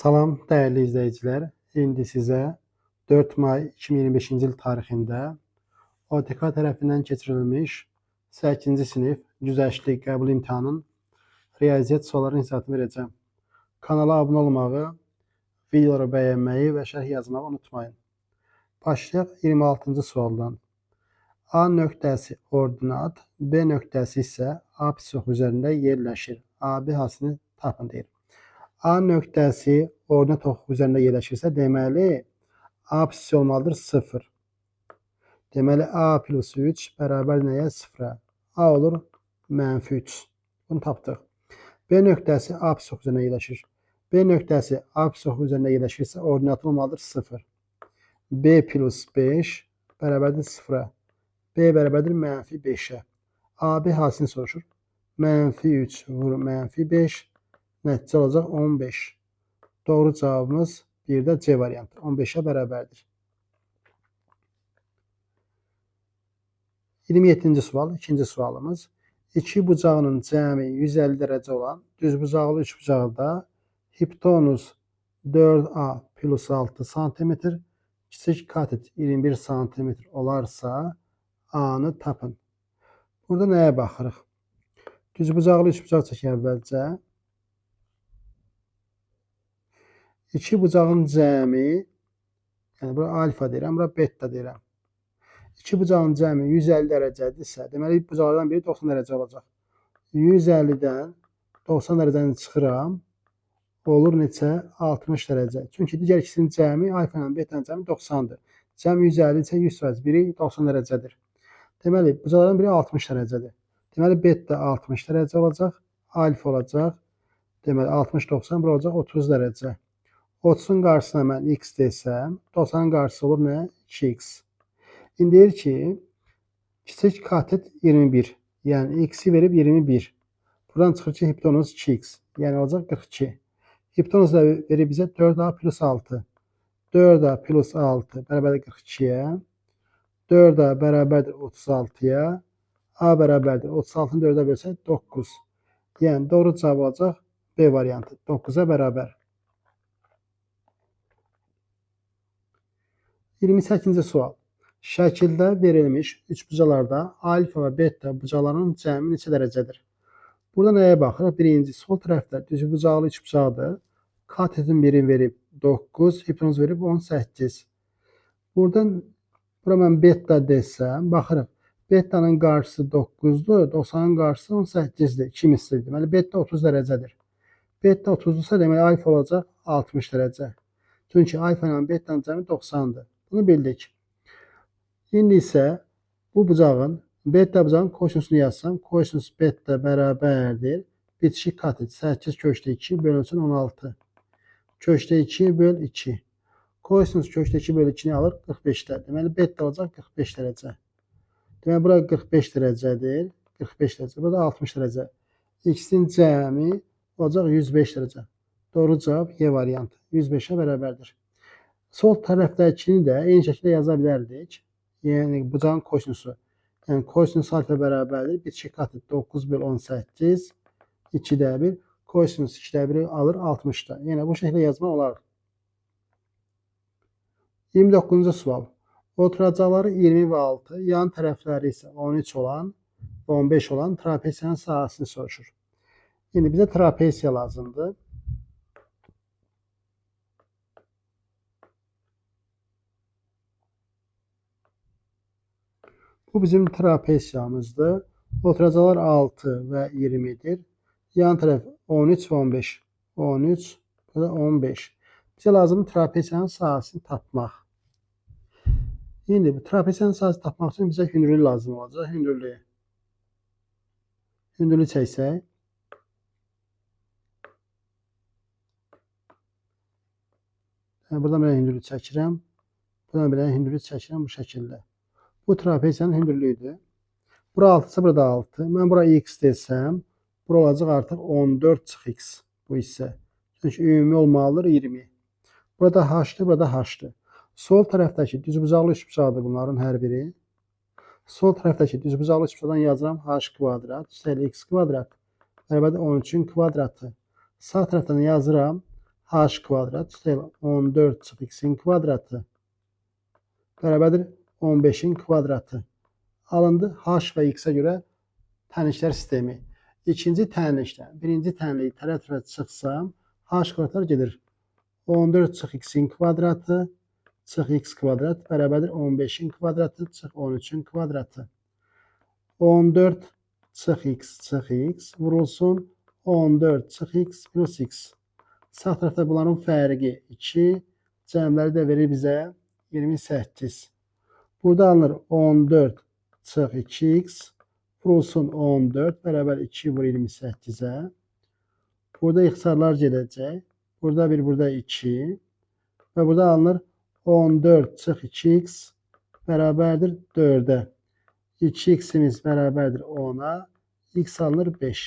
Salam dəyərli izləyicilər. İndi sizə 4 may 2025-ci il tarixində OTK tərəfindən keçirilmiş 8-ci sinif güzəştli qəbul imtahanının riyaziyyat suallarının hesabını verəcəm. Kanala abunə olmağı, videoları bəyənməyi və şərh yazmağı unutmayın. Başlayaq 26-cı sualdan. A nöqtəsi ordinat, B nöqtəsi isə apsix üzərində yerləşir. AB hasını tapın deyir. A nöqtəsi ordinat oxu üzərində yerləşirsə, deməli apsis olmalıdır 0. Deməli A plus 3 bərabər nəyə? 0-a. A olur -3. Bunu tapdıq. B nöqtəsi apsis oxu üzərində yerləşir. B nöqtəsi apsis oxu üzərində yerləşirsə, ordinatı olmalıdır 0. B plus 5 bərabərdir 0-a. B bərabərdir -5-ə. AB hasını soruşur. -3 vur -5. Nəticə olacaq 15. Doğru cavabımız bir də C variantı. 15-ə bərabərdir. 27-ci sual, ikinci sualımız. İki bucağının cəmi 150 dərəcə olan düzbucaqlı üçbucaqda hipotenuz 4A plus 6 cm, kiçik katet 21 cm olarsa A-nı tapın. Burada nəyə baxırıq? Düzbucaqlı üçbucaq çək əvvəlcə. İki bucağın cəmi, yəni bura alfa deyirəm, bura beta deyirəm. İki bucağın cəmi 150 dərəcədirsə, deməli bucaqlardan biri 90 dərəcə olacaq. 150-dən 90 dərəcəni çıxıram, olur neçə? 60 dərəcə. Çünki digər ikisinin cəmi, alfa ilə betanın cəmi 90-dır. Cəm 150 isə 100%, biri 90 dərəcədir. Deməli, bucaqlardan biri 60 dərəcədir. Deməli, beta 60 dərəcə olacaq, alfa olacaq. Deməli, 60-90 bura olacaq 30 dərəcə. 30-un qarşısına mən x desəm, 90-ın qarşısı olur nə? 2x. İndi deyir ki, kiçik katet 21. Yəni, x-i verib 21. Buradan çıxır ki, hipotenuz 2x. Yəni, olacaq 42. Hipotenuz da verib bizə 4a plus 6. 4a plus 6 bərabərdir 42-yə. 4a bərabərdir 36-ya. A bərabərdir 36-nı 4-ə bölsək 9. Yəni, doğru cavab olacaq B variantı. 9-a bərabər. 28-ci sual. Şəkildə verilmiş üçbucaqlarda alfa və beta bucaqlarının cəmi neçə dərəcədir? Burada nəyə baxırıq? Birinci, sol tərəfdə düzbucaqlı üçbucaqdır. Katetin biri verib 9, hipotenuz verib 18. Buradan, bura mən beta desəm, baxırıq. Betanın qarşısı 9-dur, 90-ın qarşısı 18-dir. 2 mislidir. Deməli, beta 30 dərəcədir. Beta 30-dursa, deməli, alfa olacaq 60 dərəcə. Çünki alfa ilə betanın cəmi 90-dır. Bunu bildik. İndi isə bu bucağın, beta bucağın kosinusunu yazsam, kosinus beta bərabərdir. Bitişik katet 8 köşdə 2 bölünsün 16. Köşdə 2 böl 2. Kosinus köşdə 2 böl 2-ni alır 45-də. Deməli, beta olacaq 45 dərəcə. Deməli, bura 45 dərəcədir. 45 dərəcə. Burada 60 dərəcə. X-in cəmi olacaq 105 dərəcə. Doğru cavab Y variantı. 105-ə bərabərdir. Sol tərəfdəkini də eyni şəkildə yaza bilərdik. Yəni, bucağın kosinusu. Yəni, kosinus alfa bərabərdir. Bitişik katet 9 böl 18. 2-də 1. Kosinus 2-də 1 alır 60-da. Yəni, bu şəkildə yazmaq olar. 29-cu sual. Oturacaqları 20 və 6, yan tərəfləri isə 13 olan və 15 olan trapesiyanın sahəsini soruşur. İndi bizə trapesiya lazımdır. Bu bizim trapesiyamızdır. Oturacaqlar 6 və 20-dir. Yan tərəf 13 və 15. 13 və 15. Bizə lazımdır trapesiyanın sahəsini tapmaq. İndi bu trapesiyanın sahəsini tapmaq üçün bizə hündürlük lazım olacaq. Hündürlüyü. Hündürlük çəksək. Buradan belə hündürlük çəkirəm. Buradan belə hündürlük çəkirəm bu şəkildə. Bu trapesiyanın hündürlüyüdür. Bura 6-sı, burada 6. Mən bura x desəm, bura olacaq artıq 14 çıx x bu hissə. Çünki ümumi olmalıdır 20. Burada h-dır, burada h-dır. Sol tərəfdəki düzbucaqlı üçbucaqdır bunların hər biri. Sol tərəfdəki düzbucaqlı üçbucaqdan yazıram h kvadrat üstəlik x kvadrat bərabərdir 13-ün kvadratı. Sağ tərəfdən yazıram h kvadrat üstəgəl 14 çıx x-in kvadratı bərabərdir 15-in kvadratı. Alındı h və x-ə görə tənliklər sistemi. İkinci tənlikdən birinci tənliyi tərəf-tərəfə çıxsam h kvadratlar gedir. 14 çıx x-in kvadratı çıx x kvadrat bərabərdir 15-in kvadratı çıx 13-ün kvadratı. 14 çıx x vurulsun 14 çıx x plus x. Sağ tərəfdə bunların fərqi 2. Cəmləri də verir bizə 28. Burada alınır 14 çıx 2x vurulsun 14 bərabər 2 vur 28-ə. Burada ixtisarlar gedəcək. Burada 1, burada 2. Və burada alınır 14 çıx 2x bərabərdir 4-ə. 2x'imiz bərabərdir 10-a. X alınır 5.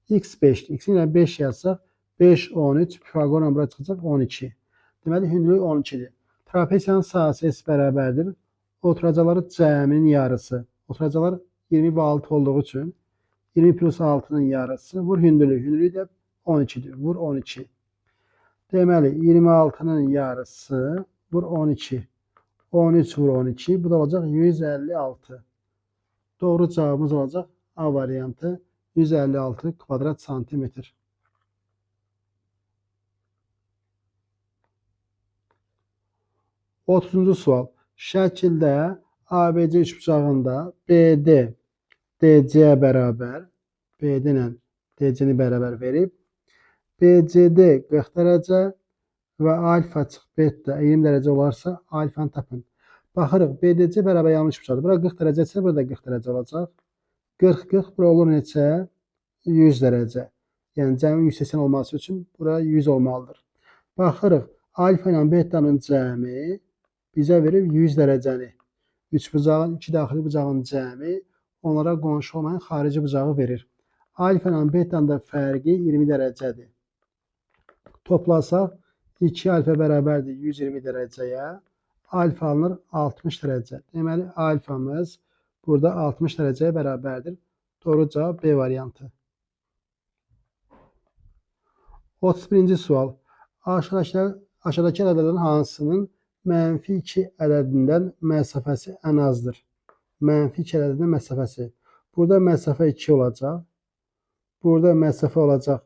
X 5'dir. X ilə 5 yazsaq 5, 13. Pifagorla bura çıxacaq 12. Deməli, hündürlük 12-dir. Trapesiyanın sahəsi S bərabərdir. Oturacaqları cəminin yarısı. Oturacaqlar 20 və 6 olduğu üçün 20 plus 6'nın yarısı. Vur hündürlük. Hündürlük də 12'dir. Vur 12. Deməli, 26'nın yarısı vur 12. 13 vur 12. Bu da olacaq 156. Doğru cavabımız olacaq A variantı 156 kvadrat santimetr. 30-cu sual. Şəkildə ABC üçbucağında BD DC-yə bərabər, BD ilə DC-ni bərabər verib, BCD 40 dərəcə və alfa çıx beta 20 dərəcə olarsa alfanı tapın. Baxırıq, BDC bərabər yanlış üçbucaqdır. Bura 40 dərəcəsə, burada 40 dərəcə olacaq. 40 bura olur neçə? 100 dərəcə. Yəni cəmi 180 olması üçün bura 100 olmalıdır. Baxırıq, alfa ilə betanın cəmi bizə verir 100 dərəcəni. Üçbucağın, iki daxili bucağın cəmi onlara qonşu olmayan xarici bucağı verir. Alfa ilə betanın da fərqi 20 dərəcədir. Toplasaq 2 alfa bərabərdir 120 dərəcəyə. Alfa alınır 60 dərəcə. Deməli, alfamız burada 60 dərəcəyə bərabərdir. Doğru cavab B variantı. 31-ci sual. Aşağıdakı ədədlərin hansının mənfi 2 ədədindən məsafəsi ən azdır? Mənfi 2 ədədindən məsafəsi. Burada məsafə 2 olacaq. Burada məsafə olacaq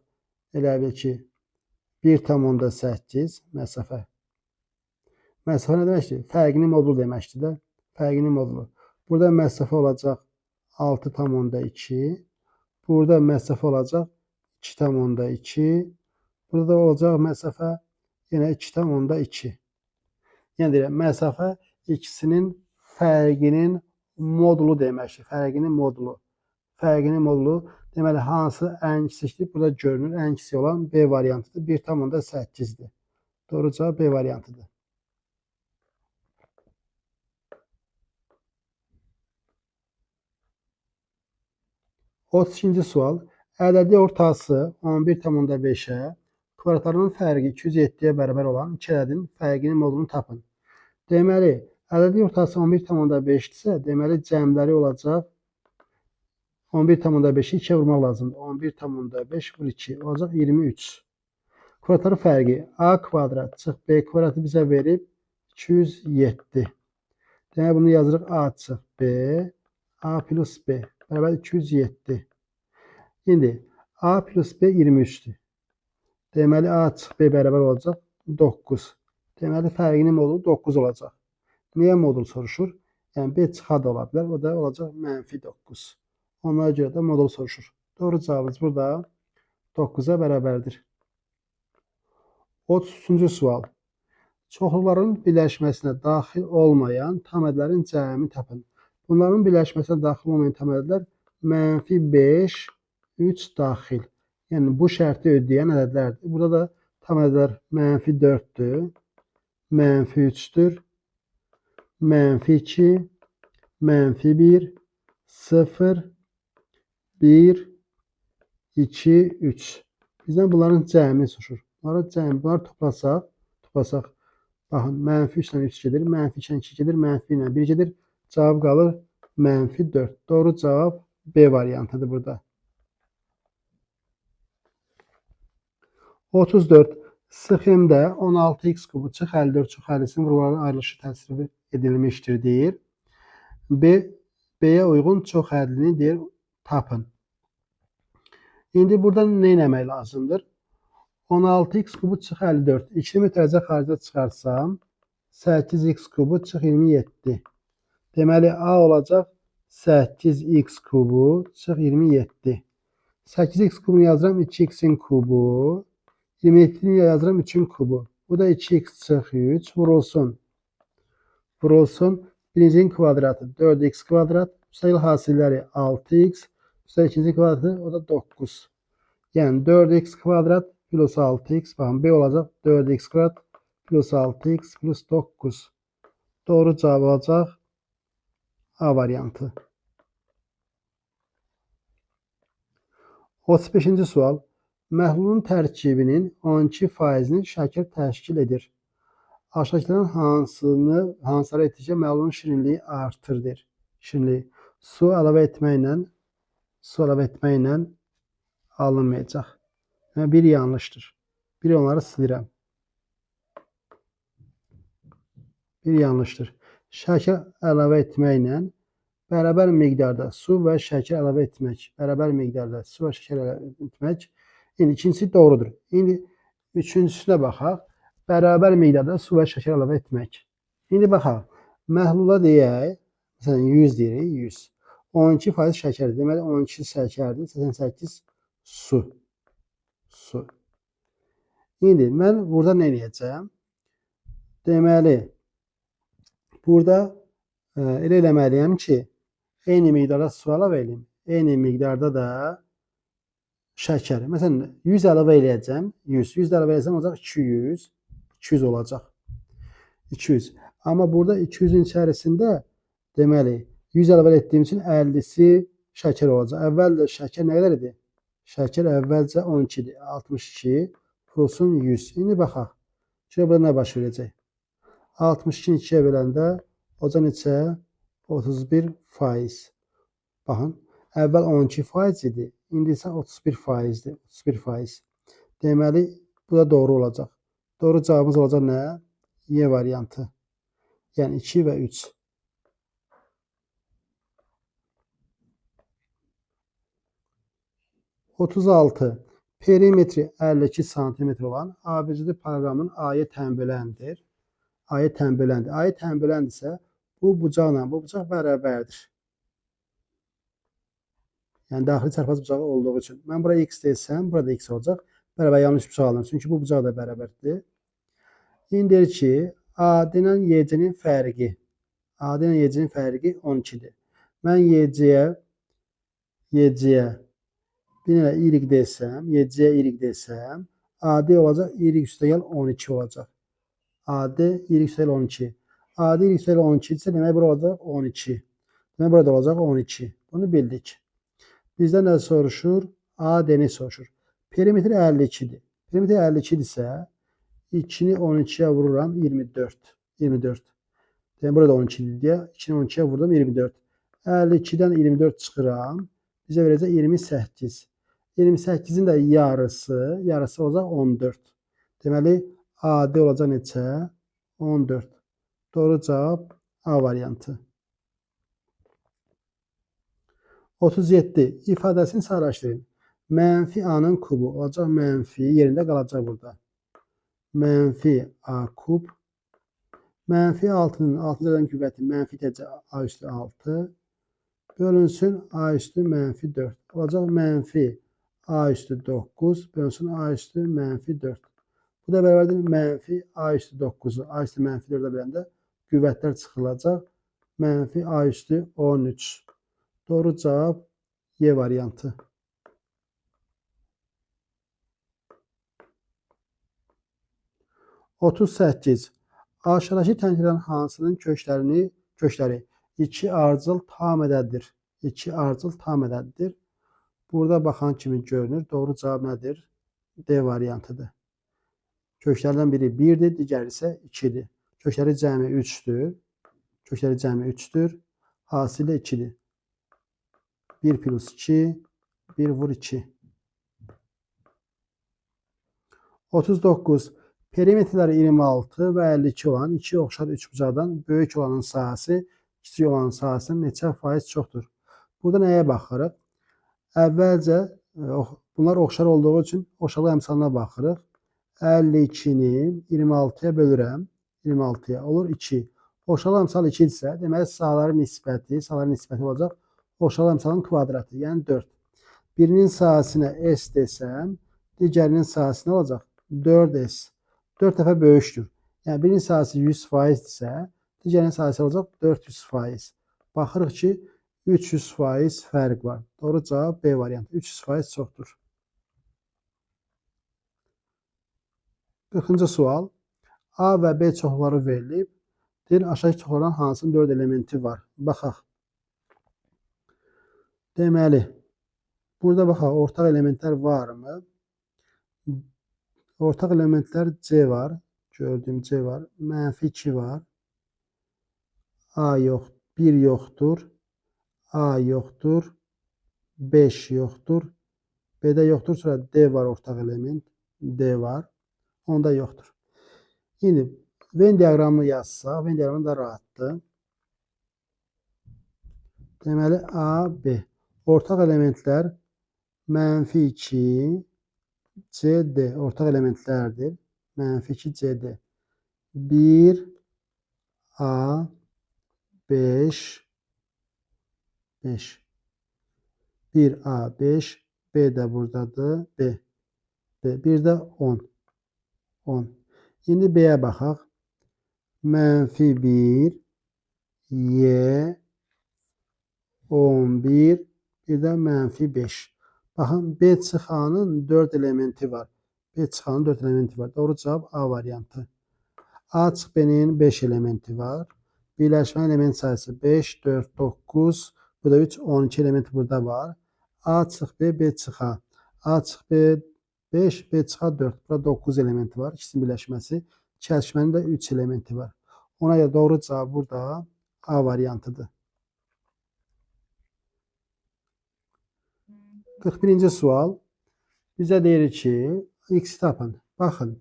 elə bil ki 1,8 məsafə. Məsafə nə deməkdir? Fərqinin modulu deməkdir də. Fərqinin modulu. Burada məsafə olacaq 6,2. Burada məsafə olacaq 2,2. Burada da olacaq məsafə yenə 2,2. Yəni deyirəm, məsafə ikisinin fərqinin modulu deməkdir. Fərqinin modulu. Fərqinin modulu. Deməli, hansı ən kiçikdir? Burada görünür. Ən kiçik olan B variantıdır. 1,8'dir. Doğru cavab B variantıdır. 32-ci sual. Ədədi ortası 11,5'ə, kvadratlarının fərqi 207'yə bərabər olan iki ədədin fərqinin modulunu tapın. Deməli, ədədi ortası 11,5'dirsə, deməli cəmləri olacaq 11,5'i 2'yə vurmaq lazımdır. 11,5 vur 2 olacaq 23. Kvadratların fərqi A kvadrat çıx B kvadratı bizə verib 207. Deməli, bunu yazırıq A çıx B, A plus B bərabər 207. İndi A plus B 23'dür. Deməli, A çıx B bərabər olacaq 9. Deməli, fərqinin modulu 9 olacaq. Niyə modul soruşur? Yəni, B çıxa da ola bilər. O da olacaq mənfi 9. Onlara görə də modul soruşur. Doğru cavabımız burada 9'a bərabərdir. 33-cü sual. Çoxluqların birləşməsinə daxil olmayan tam ədədlərin cəmini tapın. Bunların birləşməsinə daxil olmayan tam ədədlər mənfi 5, 3 daxil. Yəni, bu şərti ödəyən ədədlərdir. Burada da tam ədədlər mənfi 4'dür, mənfi 3'dür, mənfi 2, mənfi 1, 0, 1, 2, 3. Bizdən bunların cəmini soruşur. Bunları toplasaq, baxın, mənfi 3 ilə 3 gedir, mənfi 2 ilə 2 gedir, mənfi ilə 1 gedir. Cavab qalır mənfi 4. Doğru cavab B variantıdır burada. 34. Sxemdə 16x kubu çıx 54 çox 50-sinin vurguların ayrılışı təsvir edilmişdir deyir. B-yə uyğun çox hədlini deyir tapın. İndi burada nə etmək lazımdır? 16x kubu çıx 54. 2-ni mütərizə xaricə çıxarsam 8x kubu çıx 27. Deməli A olacaq 8x kubu çıx 27. 8x kubunu yazıram 2x'in kubu. 27'ni yazıram 3'ün kubu. Bu da 2x çıx 3 vurulsun. Vurulsun. Birincinin kvadratı 4x kvadrat. Sayılı hasilləri 6x. Üstəlik ikinci kvadratı o da 9. Yəni 4x kvadrat plus 6x. Baxın B olacaq 4x kvadrat plus 6x plus 9. Doğru cavab olacaq A variantı. 35-ci sual. Məhlulun tərkibinin 12%-ni şəkər təşkil edir. Aşağıdakilərin hansıları etdikcə məhlulun şirinliyi artırdır? Şirinliyi su əlavə etməklə alınmayacaq. Yəni bir yanlışdır. Bir onları silərəm. Bir yanlışdır. Şəkər əlavə etməklə bərabər miqdarda su və şəkər əlavə etmək. Bərabər miqdarda su və şəkər əlavə etmək. İndi ikincisi doğrudur. İndi üçüncüsünə baxaq. Bərabər miqdarda su və şəkər əlavə etmək. İndi baxaq. Məhlula deyək. Məsələn 100 deyirik. 100. 12% şəkərdir. Deməli 12 şəkərdir. 88 su. Su. İndi mən burada nə edəcəm? Deməli burada elə eləməliyəm ki, eyni miqdarda su əlavə edeyim. Eyni miqdarda da şəkər. Məsələn 100 əlavə eləyəcəm. 100 əlavə eləsəm olacaq 200. 200 olacaq. 200. Amma burada 200-ün içərisində deməli 100 əlavə etdiyim üçün 50-si şəkər olacaq. Əvvəldə şəkər nə qədər idi? Şəkər əvvəlcə 12 idi. 62 plusun 100. İndi baxaq. Şöyle burada nə baş verəcək? 62-ni 2-yə böləndə oca neçə? 31%. Baxın. Əvvəl 12% idi. İndi isə 31%dir. 31%. Deməli bu da doğru olacaq. Doğru cavabımız olacaq nə? Y variantı. Yəni 2 və 3. 36. Perimetri 52 cm olan ABCD proqramının A'ya tənböləndir. A'ya tənböləndir. A'ya tənböləndirsə bu bucaqla bu bucaq bərabərdir. Yəni daxili çarpaz bucağı olduğu üçün. Mən buraya x desəm, burada x olacaq. Bərabər yanlış bucaq alınır. Çünki bu bucaq da bərabərdir. İndi deyir ki, AD ilə YC-nin fərqi. AD ilə YC-nin fərqi 12-dir. Mən YC-yə bir dənə y desəm, YC-yə y desəm, AD olacaq y üstəgəl 12 olacaq. AD y üstəgəl 12. AD y üstəgəl 12 isə demək bura olacaq 12. Demək burada olacaq 12. Bunu bildik. Bizdən nə soruşur? AD-ni soruşur. Perimetr 52-dir. Perimetr 52-dirsə 2-ni 12-yə vururam 24. 24. Demək burada 12-dir deyə 2-ni 12-yə vurdum 24. 52-dən 24 çıxıram. Bizə verəcək 28. 28-in də yarısı olacaq 14. Deməli, AD olacaq neçə? 14. Doğru cavab A variantı. 37. İfadəsini sadələşdirin. Mənfi A-nın kubu olacaq mənfi yerində qalacaq burada. Mənfi A kub. Mənfi 6-nın 6-cı qüvvəti mənfi təcə A üstü 6. Bölünsün A üstü mənfi 4. Olacaq mənfi A üstü 9 bölünsün A üstü mənfi 4. Bu da bərabərdir mənfi A üstü 9-u A üstü mənfi 4-ə böləndə qüvvətlər çıxılacaq. Mənfi A üstü 13. Doğru cavab Y variantı. 38. Aşağıdakı tənklərin hansının kökləri 2 ardıcıl tam ədəddir. 2 ardıcıl tam ədəddir. Burada baxan kimi görünür. Doğru cavab nədir? D variantıdır. Köklərdən biri 1-dir, digəri isə 2-dir. Kökləri cəmi 3-dür. Kökləri cəmi 3-dür. Hasili 2-dir. 1 plus 2, 1 vur 2. 39. Perimetrləri 26 və 52 olan iki oxşar üçbucaqdan böyük olanın sahəsi kiçik olanın sahəsindən neçə faiz çoxdur? Burada nəyə baxırıq? Əvvəlcə bunlar oxşar olduğu üçün oxşarlıq əmsalına baxırıq. 52-ni 26-ya bölürəm. 26-ya olur 2. Oxşarlıq əmsalı 2 isə, deməli sayıların nisbəti olacaq oxşarlıq əmsalının kvadratı, yəni 4. Birinin sahəsinə S desəm, digərinin sahəsi nə olacaq? 4S. 4 dəfə böyükdür. Yəni birinin sahəsi 100%-dirsə, digərinin sahəsi olacaq 400%. Baxırıq ki, 300% fərq var. Doğru cavab B variantı. 300% çoxdur. 40-cı sual. A və B çoxları verilib. Deyir, aşağı çoxlardan hansının 4 elementi var? Baxaq. Deməli, burada baxaq, ortaq elementlər varmı? Ortaq elementlər C var. Gördüyüm C var. Mənfi 2 var. A yox, 1 yoxdur. A yoxdur. 5 yoxdur. B'də yoxdur. Sonra D var ortaq element. D var. Onda yoxdur. İndi Venn diaqramını yazsaq, Venn diaqramı da rahatdır. Deməli A, B. Ortaq elementlər mənfi 2, CD ortaq elementlərdir. Mənfi 2, CD. 1, A, 5, 5. 1, A, 5. B də buradadır. B. Bir də 10. 10. İndi B'yə baxaq. Mənfi 1, Y, 11, bir də mənfi 5. Baxın, B çıxanın 4 elementi var. B çıxanın 4 elementi var. Doğru cavab A variantı. A çıx B'nin 5 elementi var. Birləşmə element sayısı 5, 4, 9. Bu da 3, 12 elementi burada var. A çıx B, B çıx A. A çıx B 5, B çıx A 4. Burada 9 elementi var. İkisinin birləşməsi. Kəsişmənin də 3 elementi var. Ona görə doğru cavab burada A variantıdır. 41-ci sual. Bizə deyir ki, x tapın. Baxın,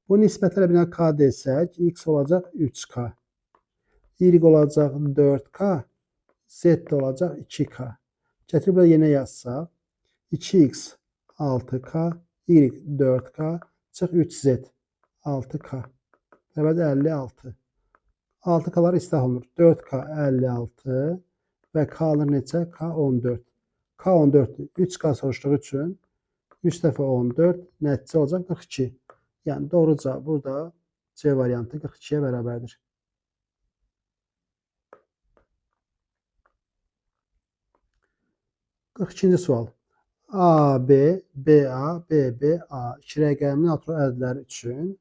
bu nisbətlərə binə k desək, x olacaq 3k. Y olacaq 4k. Z olacaq 2k. Gətirib burada yenə yazsaq, 2x 6k, y 4k, çıx 3z 6k. Bəli, 56. 6k'lar islah olunur. 4k 56 və k alır neçə? K 14. K 14'dür. 3K soruşduğu üçün 3 dəfə 14 nəticə olacaq 42. Yəni doğru cavab burada C variantı 42'ye bərabərdir. İkinci sual. A, B, BA, BB, A. İki rəqəmli natural ədədlər üçün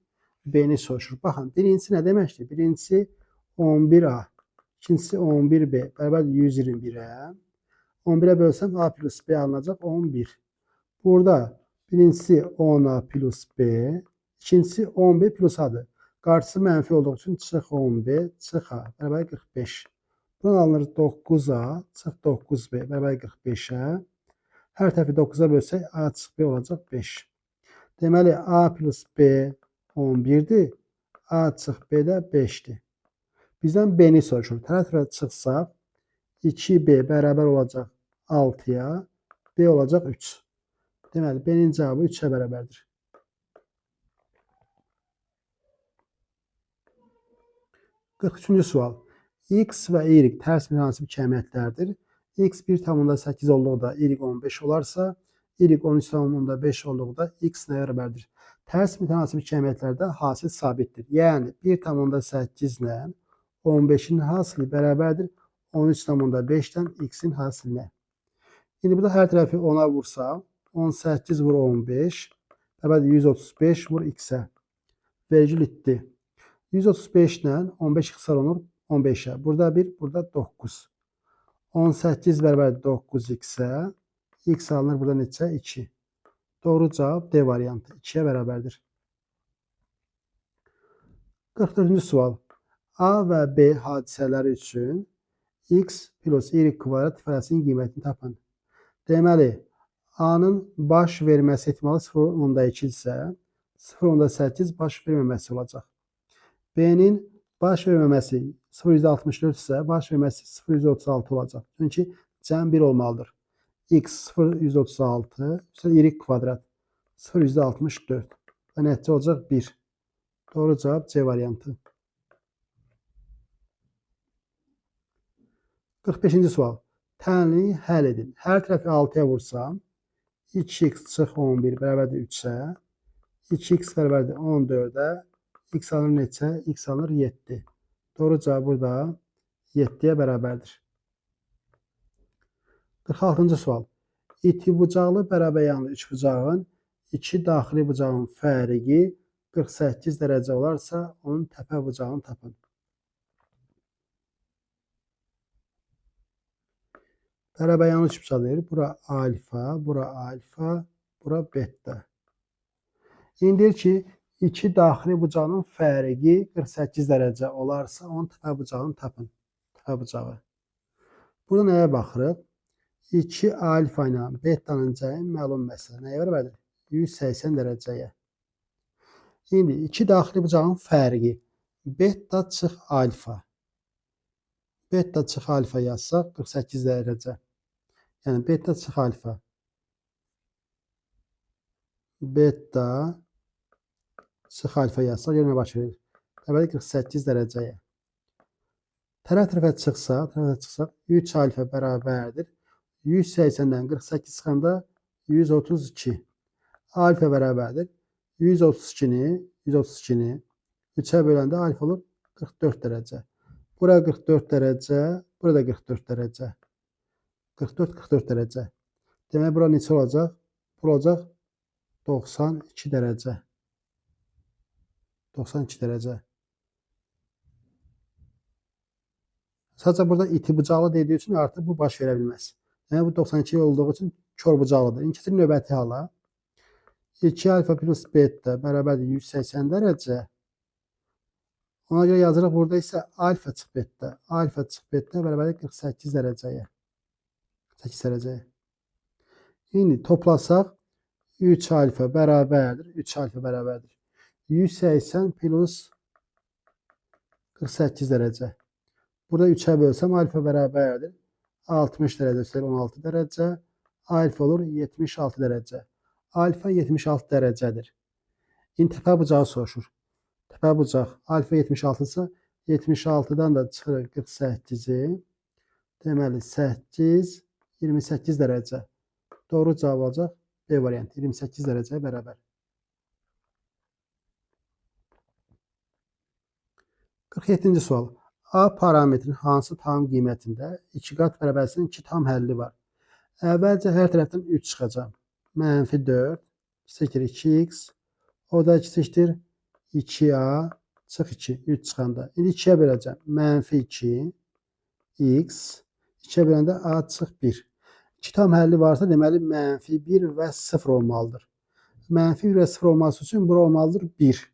B-ni soruşur. Baxın, birincisi nə deməkdir? Birincisi 11A, ikincisi 11B, bərabərdir 121'ə. 11'ə bölsəm A plus B alınacaq 11. Burada birincisi 10A plus B, ikincisi 10B plus A'dır. Qarşısı mənfi olduğu üçün çıx 10B, çıx A, bərabər 45. Buradan alınır 9A, çıx 9B, bərabər 45'ə. Hər tərəfi 9'a bölsək A çıx B olacaq 5. Deməli A plus B 11'dir, A çıx B də 5'dir. Bizdən B-ni soruşur. Tərəf-tərəf çıxsaq 2B bərabər olacaq 6'ya, B olacaq 3. Deməli, B-nin cavabı 3'ə bərabərdir. Üçüncü sual. X və Y tərs münansib kəmiyyətlərdir. X 1,8 olduqda Y 15 olarsa, Y 13,5 olduqda X nəyə bərabərdir? Tərs mütənasib kəmiyyətlərdə hasil sabitdir. Yəni 1,8 ilə 15'in hasili bərabərdir 13,5'dən X'in hasilinə. İndi burada hər tərəfi 10'a vursaq, 18 vur 15, bərabərdir 135 vur X'ə. Vergül itdi. 135 ilə 15 xısar olur 15'ə. Burada 1, burada 9. 18 bərabərdir 9X'ə. X alınır burada neçə? 2. Doğru cavab D variantı. 2'ye bərabərdir. 44-cü sual. A və B hadisələri üçün X plus Y kvadrat ifadəsinin qiymətini tapın. Deməli, A'nın baş verməsi ehtimalı 0,2 isə 0.8 baş verməməsi olacaq. B-nin baş verməməsi 0,64 isə baş verməsi 0,36 olacaq. Çünki cəm 1 olmalıdır. X 0,36 y kvadrat 0,64 və nəticə olacaq 1. Doğru cavab C variantı. 45-ci sual. Tənliyi həll edin. Hər tərəfi 6-ya vursam 2x çıx 11 bərabərdir 3-ə. 2x bərabərdir 14-ə. X alınır neçə? X alınır 7. Doğru cavab burada 7-yə bərabərdir. 46-cı sual. İti bucaqlı bərabər yanlı üç bucağın iki daxili bucağın fərqi 48 dərəcə olarsa onun təpə bucağını tapın. Bərabər yanlı üç bucaqdır. Bura alfa, bura alfa, bura beta. İndi deyir ki, iki daxili bucağının fərqi 48 dərəcə olarsa onun təpə bucağını tapın. Təpə bucağı. Burada nəyə baxırıq? 2 alfa ilə betanın cəmi məlum məsələ. Nəyə bərabərdir? 180 dərəcəyə. İndi iki daxili bucağın fərqi beta çıx alfa. Beta çıx alfa yazsaq 48 dərəcə. Yəni beta çıx alfa. Beta çıx alfa yazsaq yenə baş verir. Bərabərdir 48 dərəcəyə. Tərəf-tərəfə çıxsaq 3 alfa bərabərdir. 180-dən 48 çıxanda 132. Alfa bərabərdir. 132-ni 3-ə böləndə alfa olur 44 dərəcə. Bura 44 dərəcə, burada 44 dərəcə. 44 dərəcə. Demək, bura neçə olacaq? Bura olacaq 92 dərəcə. 92 dərəcə. Sadəcə burada iti bucaqlı dediyi üçün artıq bu baş verə bilməz. Yəni bu 92 olduğu üçün kör bucaqlıdır. İndi keçir növbəti hala. 2 alfa plus beta bərabərdir 180 dərəcə. Ona görə yazırıq, burada isə alfa çıx beta. Alfa çıx beta bərabərdir 48 dərəcəyə. 48 dərəcəyə. İndi toplasaq 3 alfa bərabərdir. 3 alfa bərabərdir. 180 plus 48 dərəcə. Burada 3'ə bölsəm alfa bərabərdir. 60 dərəcə üstəlik 16 dərəcə. Alfa olur 76 dərəcə. Alfa 76 dərəcədir. İndi təpə bucağı soruşur. Təpə bucaq alfa 76 isə 76-dan da çıxırıq 48-i. Deməli 8, 28 dərəcə. Doğru cavab olacaq B variantı. 28 dərəcəyə bərabər. 47-ci sual. A parametrin hansı tam qiymətində 2 qat bərabərlisinin 2 tam həlli var? Əvvəlcə hər tərəfdən 3 çıxacaq. -4 eşitdir 2x. O da eşitdir 2a çıx 2. 3 çıxanda. İndi 2-yə böləcəm. -2 x. 2-yə böləndə a çıx 1. 2 tam həlli varsa deməli -1 və 0 olmalıdır. -1 və 0 olması üçün bura olmalıdır 1.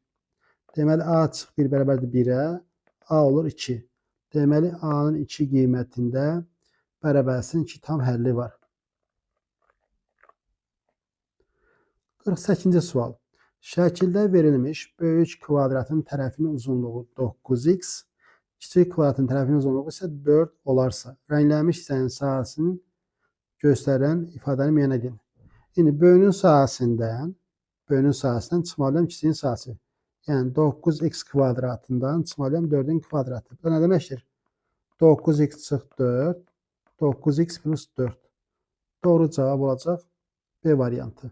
Deməli a çıx 1 bərabərdir 1-ə. A olur 2. Deməli A-nın 2 qiymətində bərabərlisinin 2 tam həlli var. 48-ci sual. Şəkildə verilmiş böyük kvadratın tərəfinin uzunluğu 9x, kiçik kvadratın tərəfinin uzunluğu isə 4 olarsa, rənglənmiş hissənin sahəsini göstərən ifadəni müəyyən edin. İndi böyünün sahəsindən çıxmalıyam kiçiyin sahəsi. Yəni 9x kvadratından çıxmalıyam 4-ün kvadratı. Bu nə deməkdir? 9x çıx 4, 9x plus 4. Doğru cavab olacaq B variantı.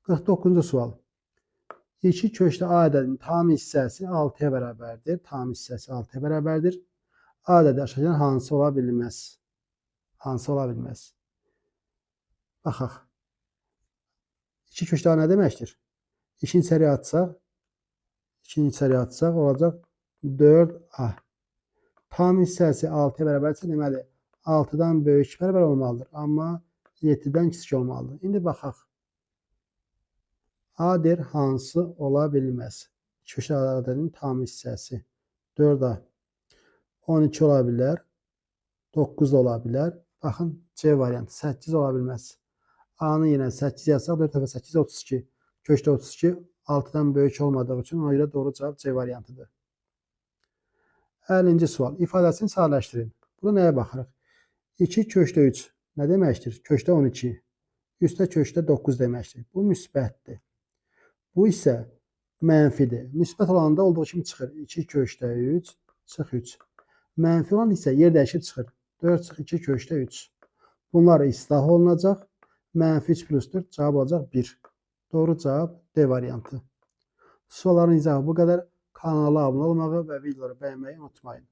49-cu sual. 2 köşkdə A ədədinin tam hissəsi 6-ya bərabərdir. Tam hissəsi 6-ya bərabərdir. A ədədi aşağıdan hansı ola bilməz? Hansı ola bilməz? Baxaq. 2 köşkdə A nə deməkdir? 2-ni içəriyə atsaq olacaq 4A. Tam hissəsi 6-ya bərabərsə deməli 6-dan böyük bərabər olmalıdır. Amma 7-dən kiçik olmalıdır. İndi baxaq. A-dir hansı ola bilməz? Köşə ədədinin tam hissəsi 4A. 12 ola bilər. 9 ola bilər. Baxın C variantı 8 ola bilməz. A-nı yenə 8 yazsaq 4 dəfə 8 32. Köşdə 32 6-dan böyük olmadığı üçün ona görə doğru cavab C variantıdır. 50-ci sual. İfadəsini sadələşdirin. Burada nəyə baxırıq? 2 köşdə 3 nə deməkdir? Köşdə 12. Üstə köşdə 9 deməkdir. Bu müsbətdir. Bu isə mənfidir. Müsbət olanda olduğu kimi çıxır. 2 köşdə 3 çıx 3. Mənfi olan isə yer dəyişib çıxır. 4 çıx 2 köşdə 3. Bunlar islah olunacaq. Mənfi 3 plus 4 cavab olacaq 1. Doğru cavab D variantı. Sualların izahı bu qədər. Kanala abunə olmağı və videoları bəyənməyi unutmayın.